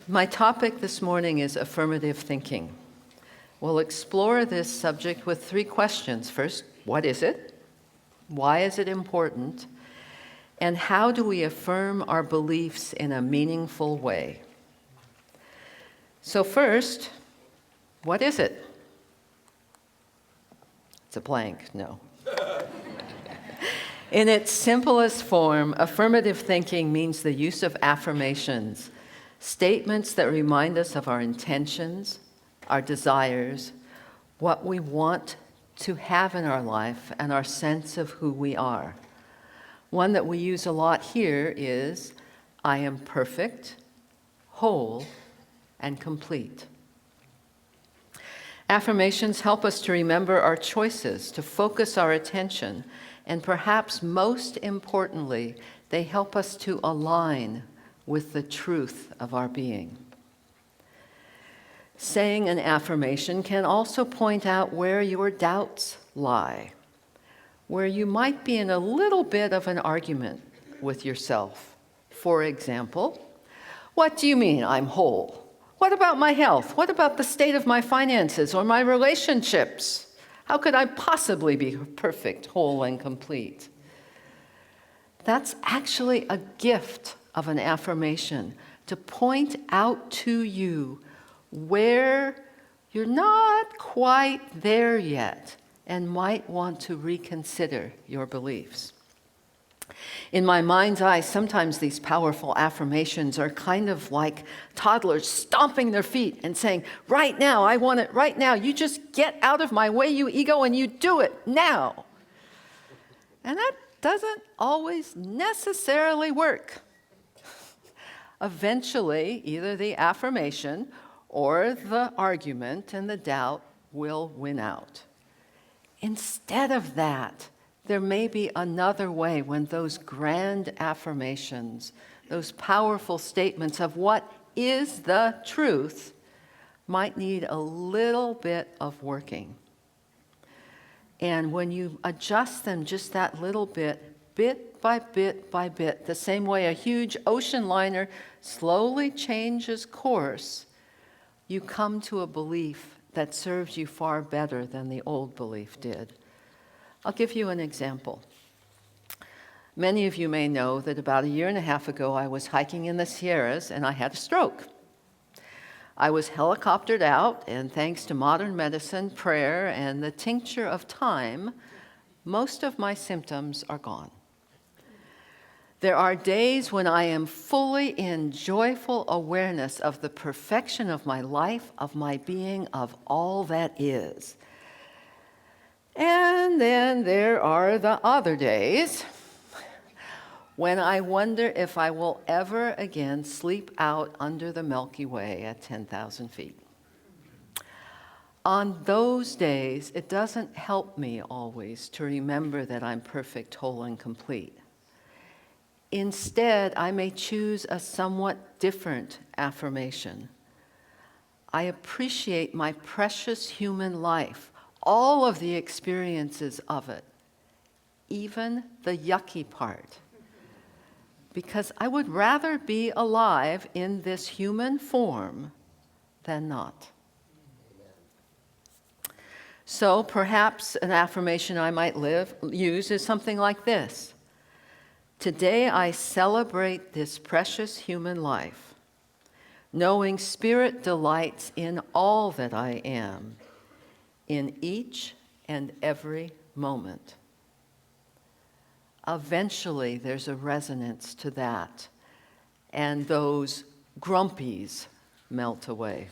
My topic this morning is affirmative thinking. We'll explore this subject with three questions. First, what is it? Why is it important? And how do we affirm our beliefs in a meaningful way? So first, what is it? It's a blank, no. In its simplest form, affirmative thinking means the use of affirmations, statements that remind us of our intentions, our desires, what we want to have in our life, and our sense of who we are. One that we use a lot here is, I am perfect, whole, and complete. Affirmations help us to remember our choices, to focus our attention, and perhaps most importantly, they help us to align with the truth of our being. Saying an affirmation can also point out where your doubts lie, where you might be in a little bit of an argument with yourself. For example, what do you mean I'm whole? What about my health? What about the state of my finances or my relationships? How could I possibly be perfect, whole, and complete? That's actually a gift of an affirmation, to point out to you where you're not quite there yet and might want to reconsider your beliefs. In my mind's eye, sometimes these powerful affirmations are kind of like toddlers stomping their feet and saying, right now, I want it right now. You just get out of my way, you ego, and you do it now. And that doesn't always necessarily work. Eventually, either the affirmation or the argument and the doubt will win out. Instead of that, there may be another way when those grand affirmations, those powerful statements of what is the truth, might need a little bit of working. And when you adjust them just that little bit by bit by bit, the same way a huge ocean liner slowly changes course, you come to a belief that serves you far better than the old belief did. I'll give you an example. Many of you may know that about 1.5 years ago, I was hiking in the Sierras and I had a stroke. I was helicoptered out, and thanks to modern medicine, prayer, and the tincture of time, most of my symptoms are gone. There are days when I am fully in joyful awareness of the perfection of my life, of my being, of all that is. And then there are the other days when I wonder if I will ever again sleep out under the Milky Way at 10,000 feet. On those days, it doesn't help me always to remember that I'm perfect, whole, and complete. Instead, I may choose a somewhat different affirmation. I appreciate my precious human life, all of the experiences of it, even the yucky part. Because I would rather be alive in this human form than not. So perhaps an affirmation I might use is something like this. Today I celebrate this precious human life, knowing Spirit delights in all that I am, in each and every moment. Eventually, there's a resonance to that, and those grumpies melt away.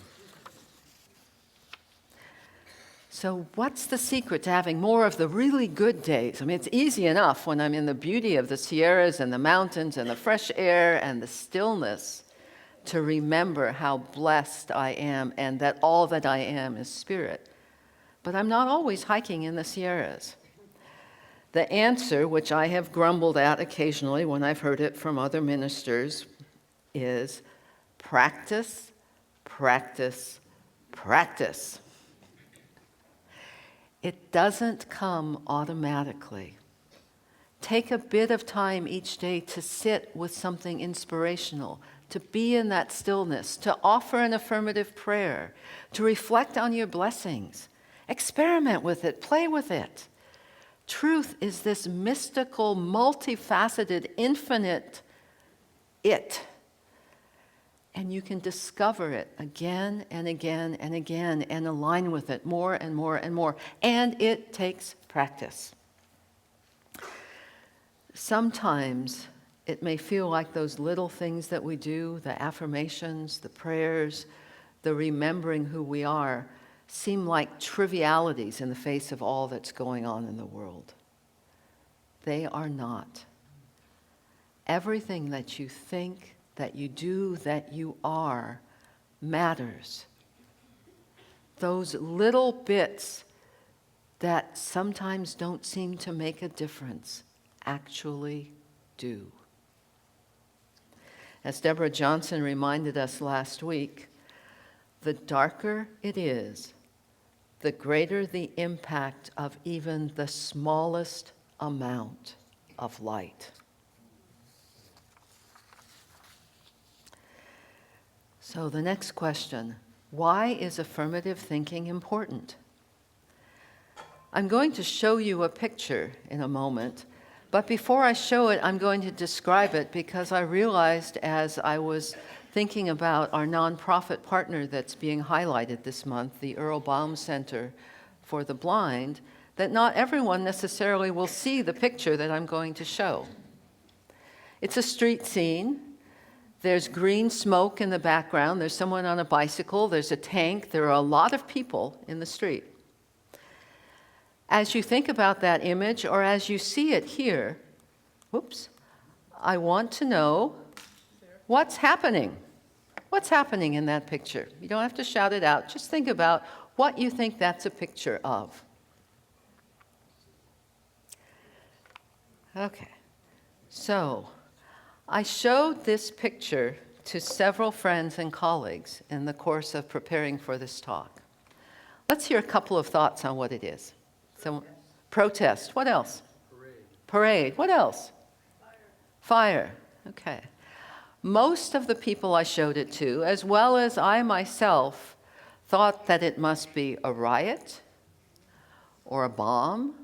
So what's the secret to having more of the really good days? I mean, it's easy enough when I'm in the beauty of the Sierras and the mountains and the fresh air and the stillness to remember how blessed I am and that all that I am is spirit. But I'm not always hiking in the Sierras. The answer, which I have grumbled at occasionally when I've heard it from other ministers, is practice, practice, practice. It doesn't come automatically. Take a bit of time each day to sit with something inspirational, to be in that stillness, to offer an affirmative prayer, to reflect on your blessings. Experiment with it, play with it. Truth is this mystical, multifaceted, infinite it. And you can discover it again and again and again and align with it more and more and more. And it takes practice. Sometimes it may feel like those little things that we do, the affirmations, the prayers, the remembering who we are, seem like trivialities in the face of all that's going on in the world. They are not. Everything that you think, that you do, that you are, matters. Those little bits that sometimes don't seem to make a difference actually do. As Deborah Johnson reminded us last week, the darker it is, the greater the impact of even the smallest amount of light. So the next question, why is affirmative thinking important? I'm going to show you a picture in a moment, but before I show it, I'm going to describe it because I realized as I was thinking about our nonprofit partner that's being highlighted this month, the Earl Baum Center for the Blind, that not everyone necessarily will see the picture that I'm going to show. It's a street scene. There's green smoke in the background. There's someone on a bicycle. There's a tank. There are a lot of people in the street. As you think about that image, or as you see it here, I want to know what's happening. What's happening in that picture? You don't have to shout it out. Just think about what you think that's a picture of. Okay, so I showed this picture to several friends and colleagues in the course of preparing for this talk. Let's hear a couple of thoughts on what it is. So, protest. What else? Parade. What else? Fire. Okay. Most of the people I showed it to, as well as I myself, thought that it must be a riot or a bomb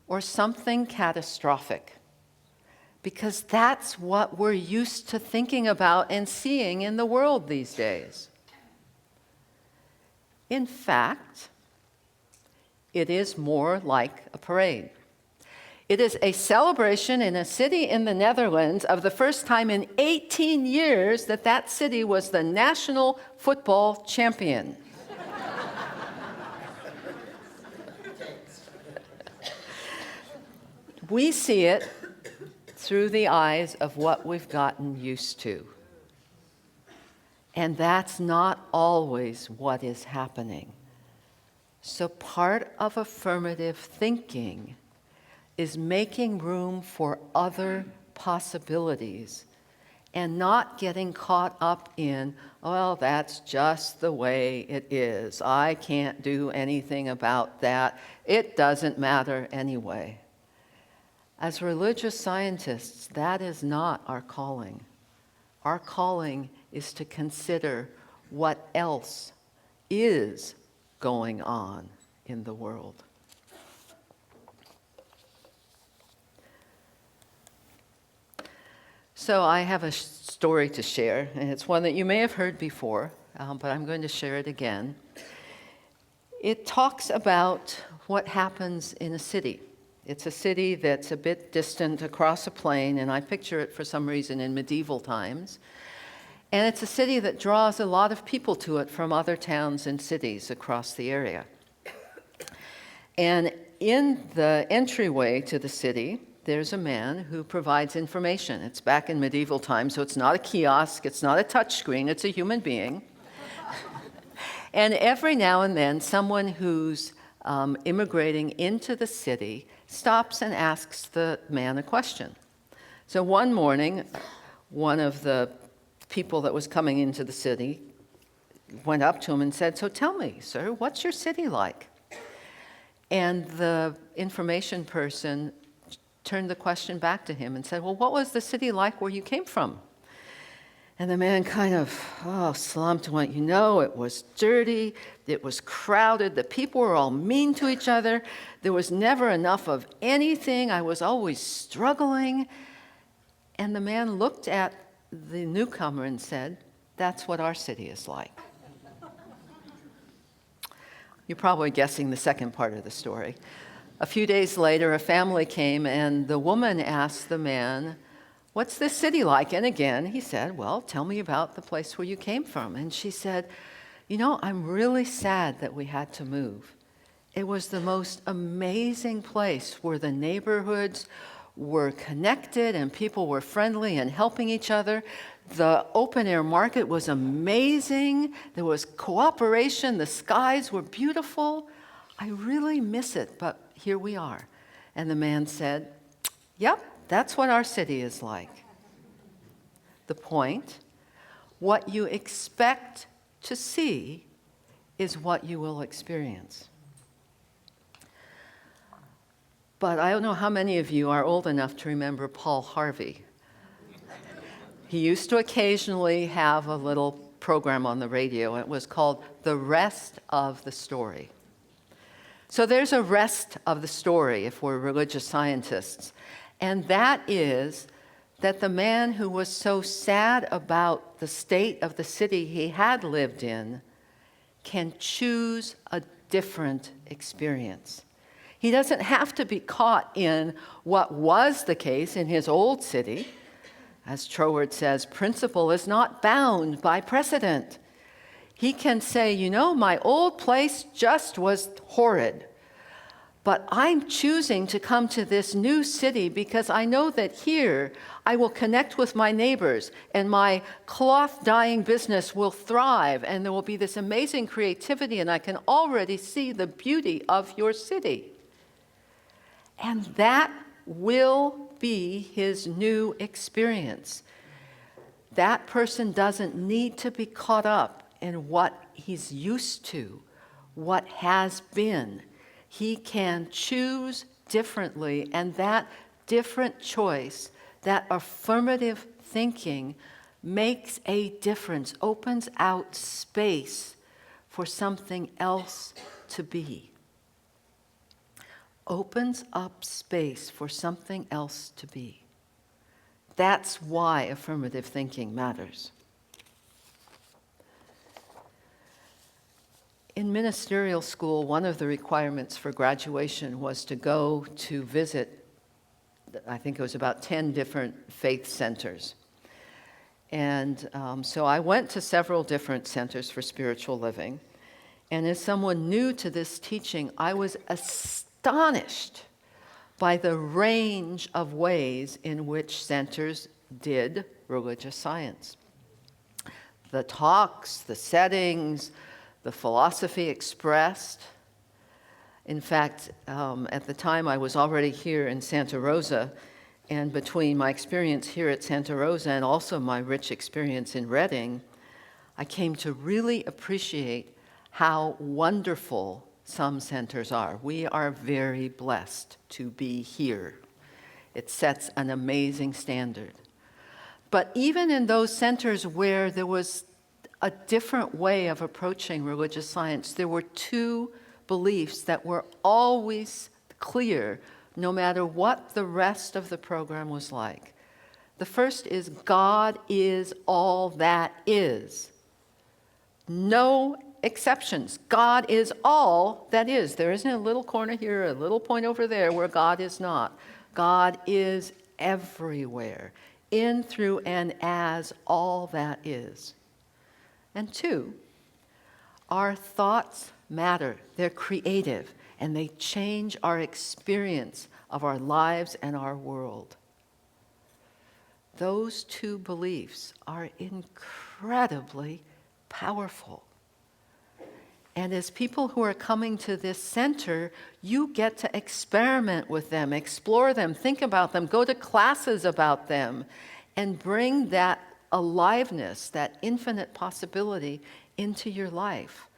or something catastrophic, because that's what we're used to thinking about and seeing in the world these days. In fact, it is more like a parade. It is a celebration in a city in the Netherlands of the first time in 18 years that that city was the national football champion. We see it through the eyes of what we've gotten used to. And that's not always what is happening. So part of affirmative thinking is making room for other possibilities and not getting caught up in, well, that's just the way it is. I can't do anything about that. It doesn't matter anyway. As religious scientists, that is not our calling. Our calling is to consider what else is going on in the world. So I have a story to share, and it's one that you may have heard before, but I'm going to share it again. It talks about what happens in a city. It's a city that's a bit distant across a plain, and I picture it for some reason in medieval times. And it's a city that draws a lot of people to it from other towns and cities across the area. And in the entryway to the city, there's a man who provides information. It's back in medieval times, so it's not a kiosk, it's not a touchscreen, it's a human being. And every now and then, someone who's immigrating into the city stops and asks the man a question. So one morning, one of the people that was coming into the city went up to him and said, "So tell me, sir, what's your city like?" And the information person turned the question back to him and said, "Well, what was the city like where you came from?" And the man kind of slumped and went, it was dirty, it was crowded, the people were all mean to each other, there was never enough of anything, I was always struggling. And the man looked at the newcomer and said, that's what our city is like. You're probably guessing the second part of the story. A few days later, a family came, and the woman asked the man, what's this city like? And again, he said, well, tell me about the place where you came from. And she said, I'm really sad that we had to move. It was the most amazing place where the neighborhoods were connected and people were friendly and helping each other. The open air market was amazing. There was cooperation. The skies were beautiful. I really miss it, but here we are. And the man said, yep, that's what our city is like. The point, what you expect to see is what you will experience. But I don't know how many of you are old enough to remember Paul Harvey. He used to occasionally have a little program on the radio. It was called The Rest of the Story. So there's a rest of the story if we're religious scientists. And that is that the man who was so sad about the state of the city he had lived in can choose a different experience. He doesn't have to be caught in what was the case in his old city. As Troward says, principle is not bound by precedent. He can say, my old place just was horrid. But I'm choosing to come to this new city because I know that here I will connect with my neighbors and my cloth dyeing business will thrive and there will be this amazing creativity and I can already see the beauty of your city. And that will be his new experience. That person doesn't need to be caught up in what he's used to, what has been. He can choose differently, and that different choice, that affirmative thinking, makes a difference, opens out space for something else to be. Opens up space for something else to be. That's why affirmative thinking matters. In ministerial school, one of the requirements for graduation was to go to visit, I think it was about 10 different faith centers. And so I went to several different centers for spiritual living. And as someone new to this teaching, I was astonished by the range of ways in which centers did religious science. The talks, the settings, the philosophy expressed. In fact, at the time I was already here in Santa Rosa, and between my experience here at Santa Rosa and also my rich experience in Redding, I came to really appreciate how wonderful some centers are. We are very blessed to be here. It sets an amazing standard. But even in those centers where there was a different way of approaching religious science, there were two beliefs that were always clear, no matter what the rest of the program was like. The first is God is all that is. No exceptions. God is all that is. There isn't a little corner here, a little point over there where God is not. God is everywhere, in, through, and as all that is. And two, our thoughts matter. They're creative, and they change our experience of our lives and our world. Those two beliefs are incredibly powerful. And as people who are coming to this center, you get to experiment with them, explore them, think about them, go to classes about them, and bring that aliveness, that infinite possibility into your life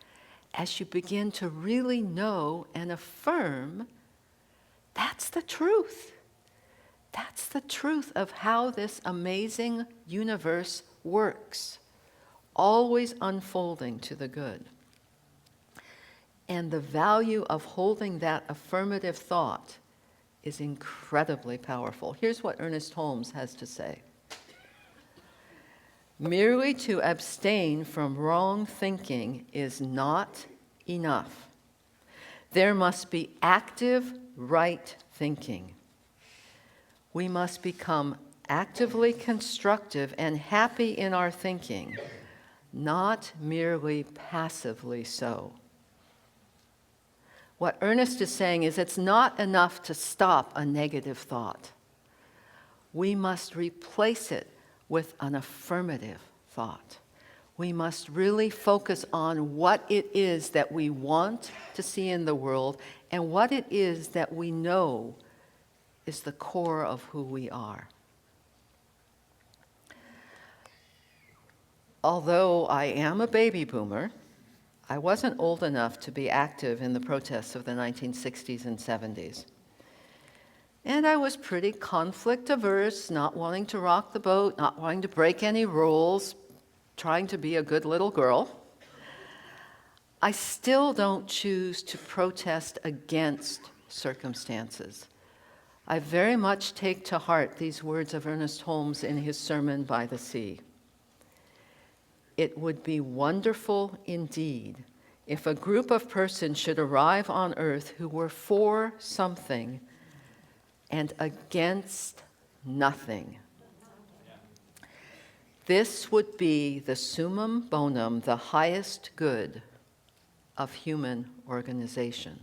as you begin to really know and affirm that's the truth. That's the truth of how this amazing universe works, always unfolding to the good. And the value of holding that affirmative thought is incredibly powerful. Here's what Ernest Holmes has to say. Merely to abstain from wrong thinking is not enough. There must be active right thinking. We must become actively constructive and happy in our thinking, not merely passively so. What Ernest is saying is it's not enough to stop a negative thought. We must replace it with an affirmative thought. We must really focus on what it is that we want to see in the world and what it is that we know is the core of who we are. Although I am a baby boomer, I wasn't old enough to be active in the protests of the 1960s and 70s. And I was pretty conflict averse, not wanting to rock the boat, not wanting to break any rules, trying to be a good little girl. I still don't choose to protest against circumstances. I very much take to heart these words of Ernest Holmes in his sermon By the Sea. It would be wonderful indeed if a group of persons should arrive on earth who were for something and against nothing. This would be the summum bonum, the highest good of human organization.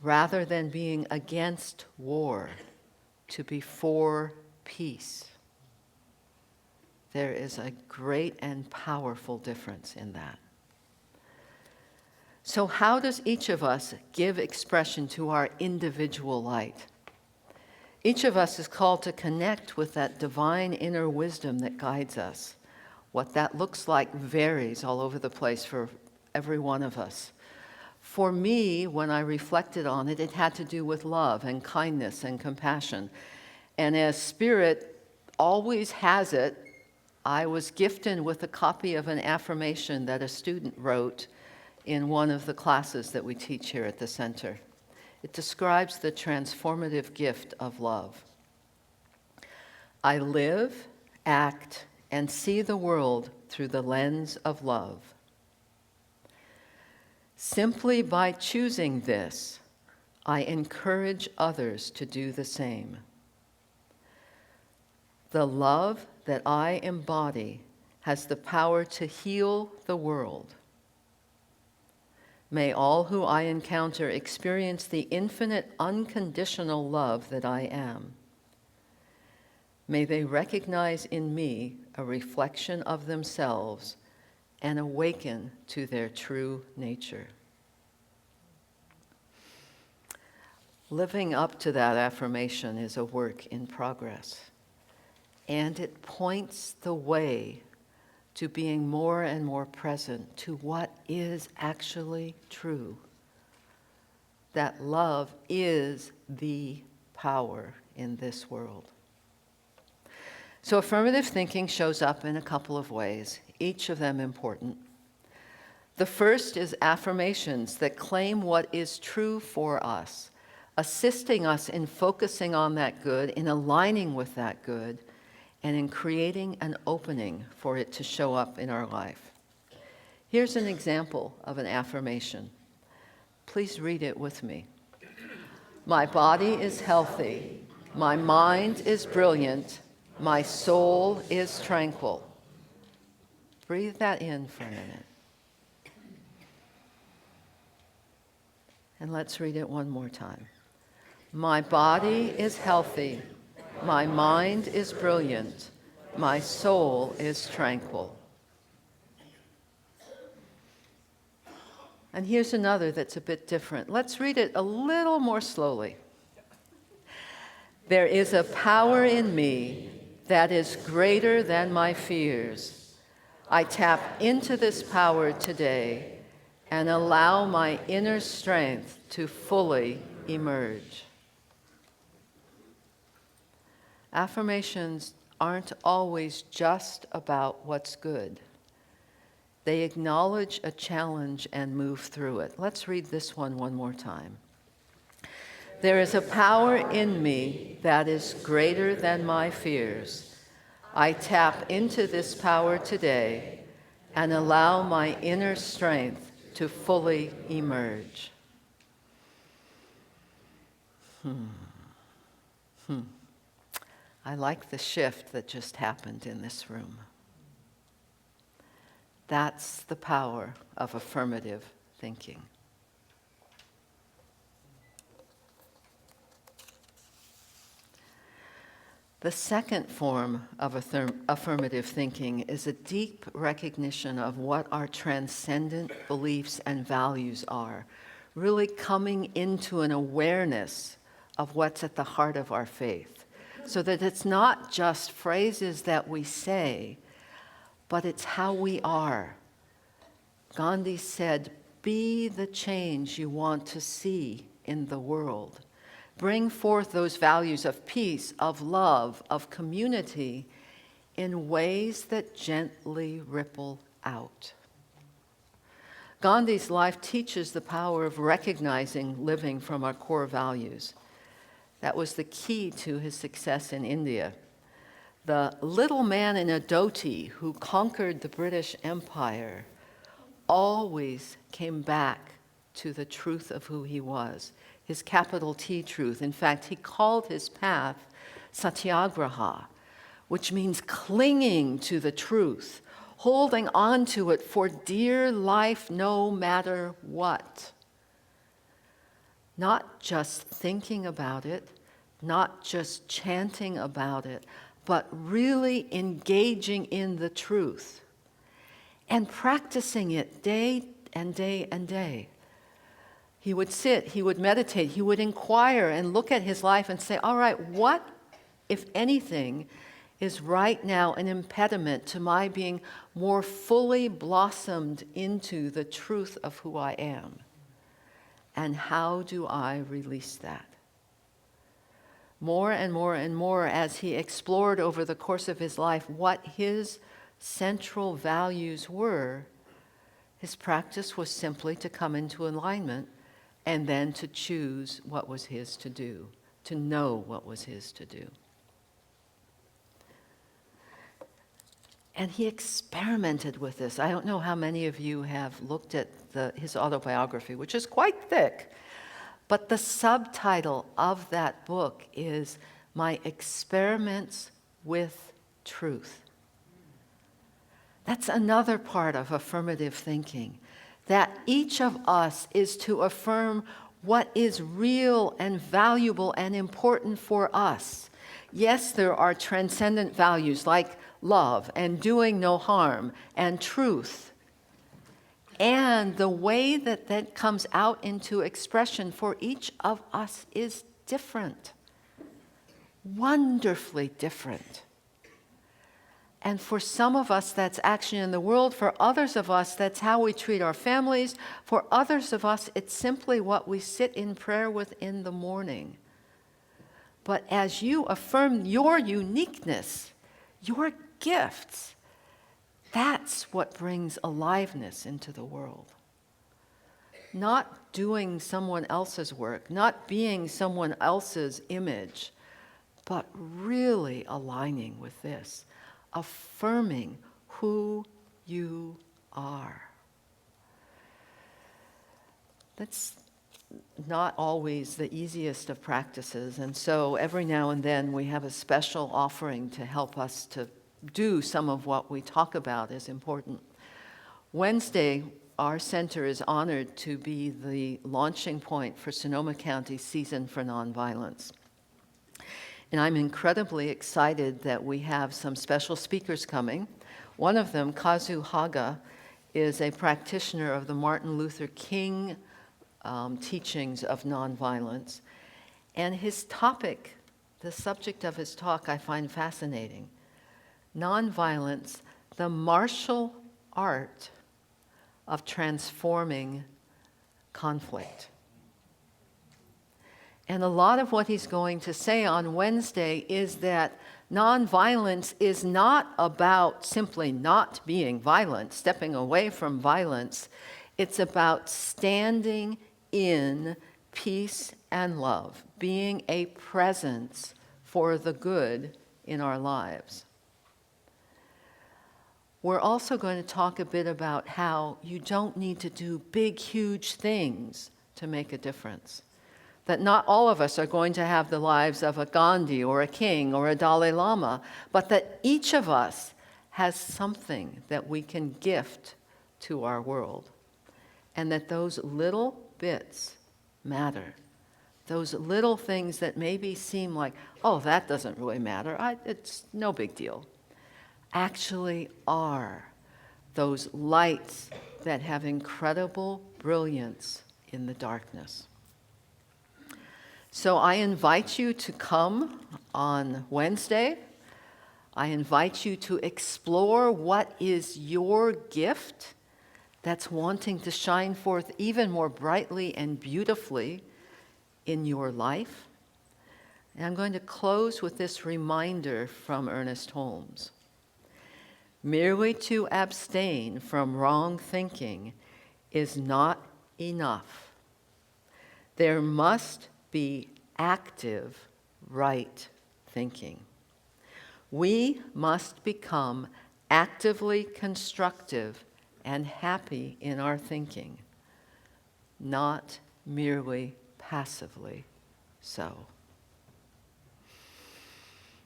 Rather than being against war, to be for peace. There is a great and powerful difference in that. So how does each of us give expression to our individual light? Each of us is called to connect with that divine inner wisdom that guides us. What that looks like varies all over the place for every one of us. For me, when I reflected on it, it had to do with love and kindness and compassion. And as Spirit always has it, I was gifted with a copy of an affirmation that a student wrote in one of the classes that we teach here at the center. It describes the transformative gift of love. I live, act, and see the world through the lens of love. Simply by choosing this, I encourage others to do the same. The love that I embody has the power to heal the world. May all who I encounter experience the infinite, unconditional love that I am. May they recognize in me a reflection of themselves and awaken to their true nature. Living up to that affirmation is a work in progress, and it points the way to being more and more present to what is actually true. That love is the power in this world. So affirmative thinking shows up in a couple of ways, each of them important. The first is affirmations that claim what is true for us, assisting us in focusing on that good, in aligning with that good, and in creating an opening for it to show up in our life. Here's an example of an affirmation. Please read it with me. My body is healthy. My mind is brilliant. My soul is tranquil. Breathe that in for a minute. And let's read it one more time. My body is healthy. My mind is brilliant. My soul is tranquil. And here's another that's a bit different. Let's read it a little more slowly. There is a power in me that is greater than my fears. I tap into this power today and allow my inner strength to fully emerge. Affirmations aren't always just about what's good. They acknowledge a challenge and move through it. Let's read this one more time. There is a power in me that is greater than my fears. I tap into this power today and allow my inner strength to fully emerge. I like the shift that just happened in this room. That's the power of affirmative thinking. The second form of affirmative thinking is a deep recognition of what our transcendent beliefs and values are, really coming into an awareness of what's at the heart of our faith, so that it's not just phrases that we say, but it's how we are. Gandhi said, "Be the change you want to see in the world." Bring forth those values of peace, of love, of community in ways that gently ripple out. Gandhi's life teaches the power of recognizing living from our core values. That was the key to his success in India. The little man in a dhoti who conquered the British Empire always came back to the truth of who he was. His capital T truth. In fact, he called his path satyagraha, which means clinging to the truth, holding on to it for dear life no matter what. Not just thinking about it, not just chanting about it, but really engaging in the truth and practicing it day and day and day. He would sit, he would meditate, he would inquire and look at his life and say, all right, what, if anything, is right now an impediment to my being more fully blossomed into the truth of who I am? And how do I release that? More and more and more, as he explored over the course of his life what his central values were, his practice was simply to come into alignment and then to choose what was his to do, to know what was his to do. And he experimented with this. I don't know how many of you have looked at his autobiography, which is quite thick, but the subtitle of that book is My Experiments with Truth. That's another part of affirmative thinking, that each of us is to affirm what is real and valuable and important for us. Yes, there are transcendent values like love and doing no harm and truth. And the way that that comes out into expression for each of us is different, wonderfully different. And for some of us, that's action in the world. For others of us, that's how we treat our families. For others of us, it's simply what we sit in prayer with in the morning. But as you affirm your uniqueness, your gifts, that's what brings aliveness into the world. Not doing someone else's work, not being someone else's image, but really aligning with this. Affirming who you are. That's not always the easiest of practices, and so every now and then we have a special offering to help us to do some of what we talk about is important. Wednesday, our center is honored to be the launching point for Sonoma County's Season for Nonviolence. And I'm incredibly excited that we have some special speakers coming. One of them, Kazu Haga, is a practitioner of the Martin Luther King teachings of nonviolence. And his topic, the subject of his talk, I find fascinating. Nonviolence, the martial art of transforming conflict. And a lot of what he's going to say on Wednesday is that Nonviolence is not about simply not being violent, stepping away from violence. It's about standing in peace and love, being a presence for the good in our lives. We're also going to talk a bit about how you don't need to do big, huge things to make a difference. That not all of us are going to have the lives of a Gandhi or a king or a Dalai Lama, but that each of us has something that we can gift to our world. And that those little bits matter. Those little things that maybe seem like, oh, that doesn't really matter, it's no big deal, actually are those lights that have incredible brilliance in the darkness. So I invite you to come on Wednesday. I invite you to explore what is your gift that's wanting to shine forth even more brightly and beautifully in your life. And I'm going to close with this reminder from Ernest Holmes. Merely to abstain from wrong thinking is not enough. There must be active right thinking. We must become actively constructive and happy in our thinking, not merely passively so.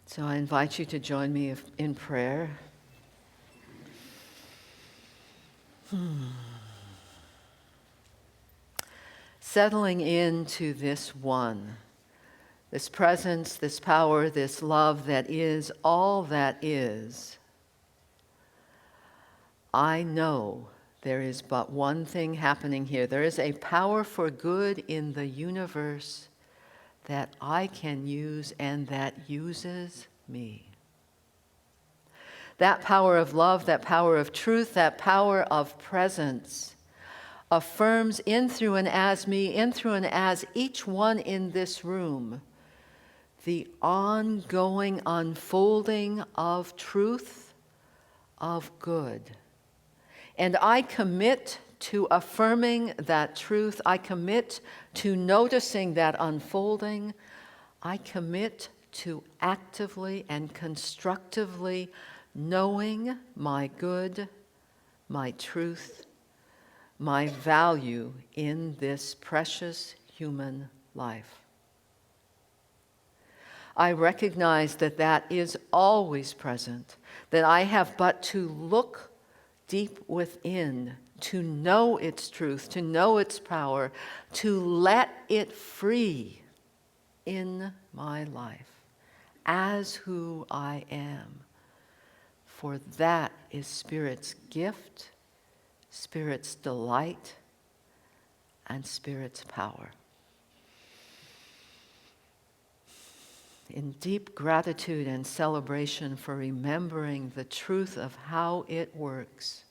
So I invite you to join me in prayer. Settling into this one, this presence, this power, this love that is all that is. I know there is but one thing happening here. There is a power for good in the universe that I can use and that uses me. That power of love, that power of truth, that power of presence affirms in, through, and as me, in, through, and as each one in this room, the ongoing unfolding of truth, of good. And I commit to affirming that truth. I commit to noticing that unfolding. I commit to actively and constructively knowing my good, my truth, my value in this precious human life. I recognize that that is always present, that I have but to look deep within to know its truth, to know its power, to let it free in my life as who I am. For that is Spirit's gift, Spirit's delight, and Spirit's power. In deep gratitude and celebration for remembering the truth of how it works,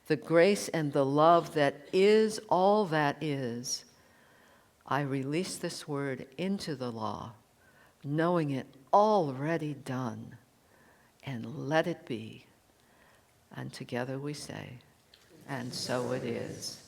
the grace and the love that is all that is, I release this word into the law, knowing it already done, and let it be. And together we say, and so it is.